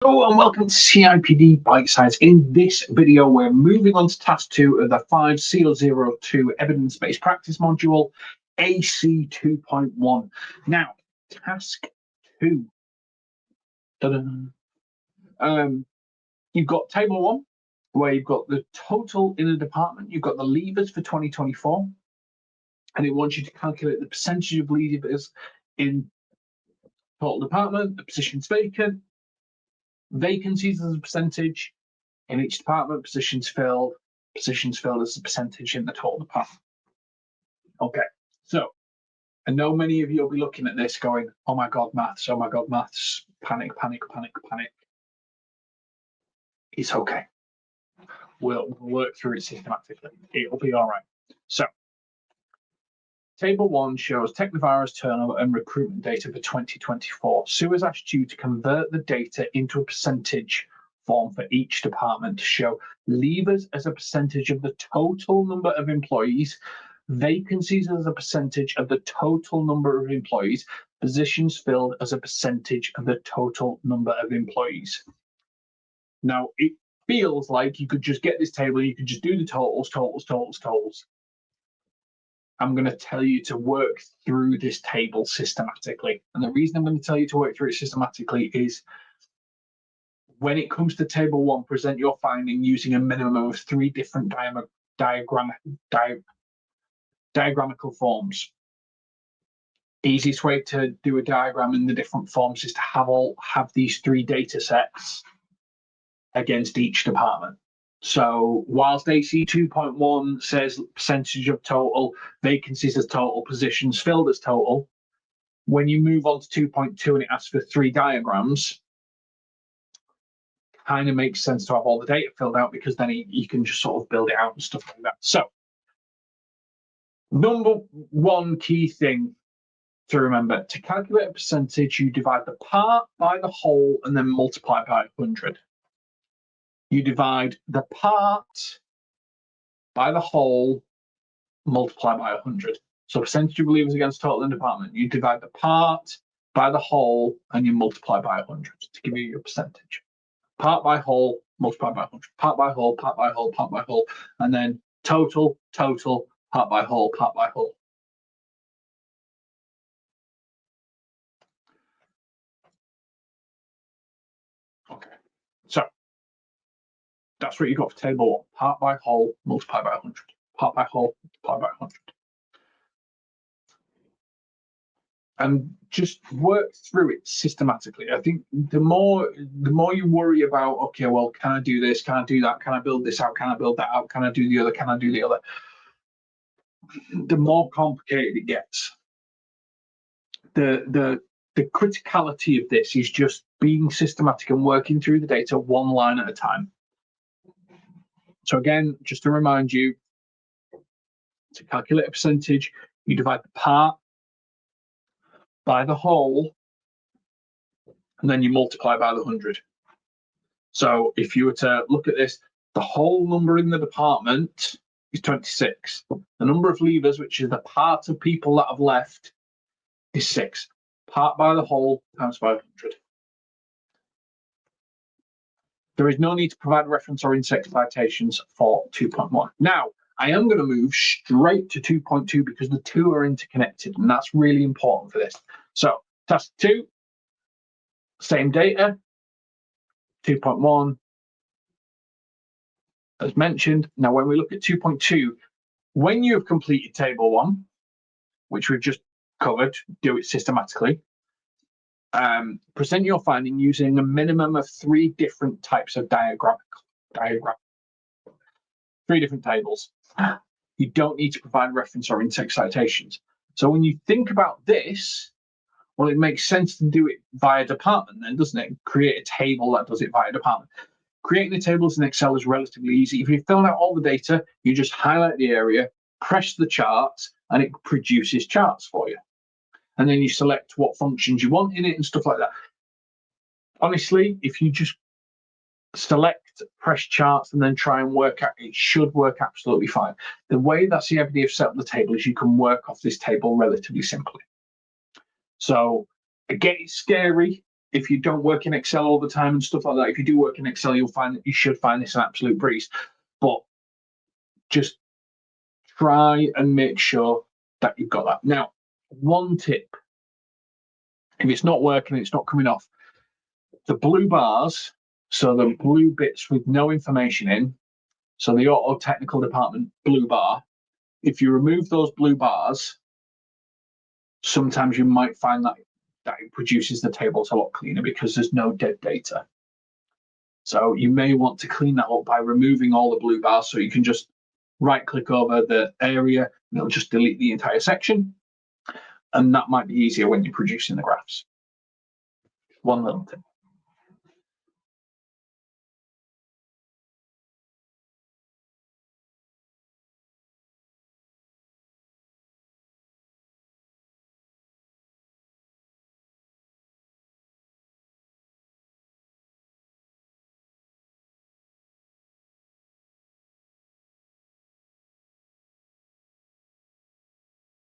Hello and welcome to CIPD Bitesize. In this video, we're moving on to task 2 of the 5C02 evidence-based practice module, AC2.1. Now, task 2. You've got table 1, where you've got the total in a department. You've got the levers for 2024, and it wants you to calculate the percentage of levers in total department, the positions vacant, vacancies as a percentage in each department, positions filled as a percentage in the total department. Okay, so I know many of you will be looking at this going, oh my God, maths, panic. It's okay. We'll work through it systematically. It'll be all right. So, Table 1 shows Technovirus turnover and recruitment data for 2024. Sue has asked you to convert the data into a percentage form for each department to show levers as a percentage of the total number of employees, vacancies as a percentage of the total number of employees, positions filled as a percentage of the total number of employees. Now, it feels like you could just get this table, you could just do the totals. I'm going to tell you to work through this table systematically. And the reason I'm going to tell you to work through it systematically is when it comes to table 1, present your finding using a minimum of 3 different diagrammatical forms. Easiest way to do a diagram in the different forms is to have these 3 data sets against each department. So whilst AC2.1 says percentage of total, vacancies as total, positions filled as total, when you move on to 2.2 and it asks for 3 diagrams, kind of makes sense to have all the data filled out because then you can just sort of build it out and stuff like that. So number 1 key thing to remember, to calculate a percentage, you divide the part by the whole and then multiply by 100. You divide the part by the whole, multiply by 100. So percentage of levers against total in department. You divide the part by the whole and you multiply by 100 to give you your percentage. Part by whole, multiply by 100. Part by whole, part by whole, part by whole. And then total, part by whole, part by whole. Okay, so that's what you got for table 1. Part by whole, multiply by 100. Part by whole, multiply by 100. And just work through it systematically. I think the more you worry about, okay, well, can I do this? Can I do that? Can I build this out? Can I build that out? Can I do the other? Can I do the other? The more complicated it gets. The criticality of this is just being systematic and working through the data 1 line at a time. So again, just to remind you, to calculate a percentage, you divide the part by the whole, and then you multiply by the 100. So if you were to look at this, the whole number in the department is 26. The number of levers, which is the part of people that have left, is 6. Part by the whole times by 100. There is no need to provide reference or index citations for 2.1. Now, I am going to move straight to 2.2 because the 2 are interconnected, and that's really important for this. So, task 2, same data, 2.1, as mentioned. Now, when we look at 2.2, when you have completed table 1, which we've just covered, do it systematically. Present your finding using a minimum of 3 different types of diagram. 3 different tables. You don't need to provide reference or in-text citations. So when you think about this, well, it makes sense to do it via department then, doesn't it? Create a table that does it via department. Creating the tables in Excel is relatively easy. If you fill out all the data, you just highlight the area, press the charts, and it produces charts for you. And then you select what functions you want in it and stuff like that. Honestly, if you just select, press charts, and then try and work out, it should work absolutely fine. The way that CIPD have set up the table is you can work off this table relatively simply. So again, it's scary. if you don't work in Excel all the time and stuff like that, if you do work in Excel, you should find this an absolute breeze. But just try and make sure that you've got that. Now, one tip, if it's not working, it's not coming off, the blue bars, so the blue bits with no information in, so the auto technical department blue bar, if you remove those blue bars, sometimes you might find that it produces the tables a lot cleaner because there's no dead data. So you may want to clean that up by removing all the blue bars, so you can just right click over the area and it'll just delete the entire section. And that might be easier when you're producing the graphs. One little tip.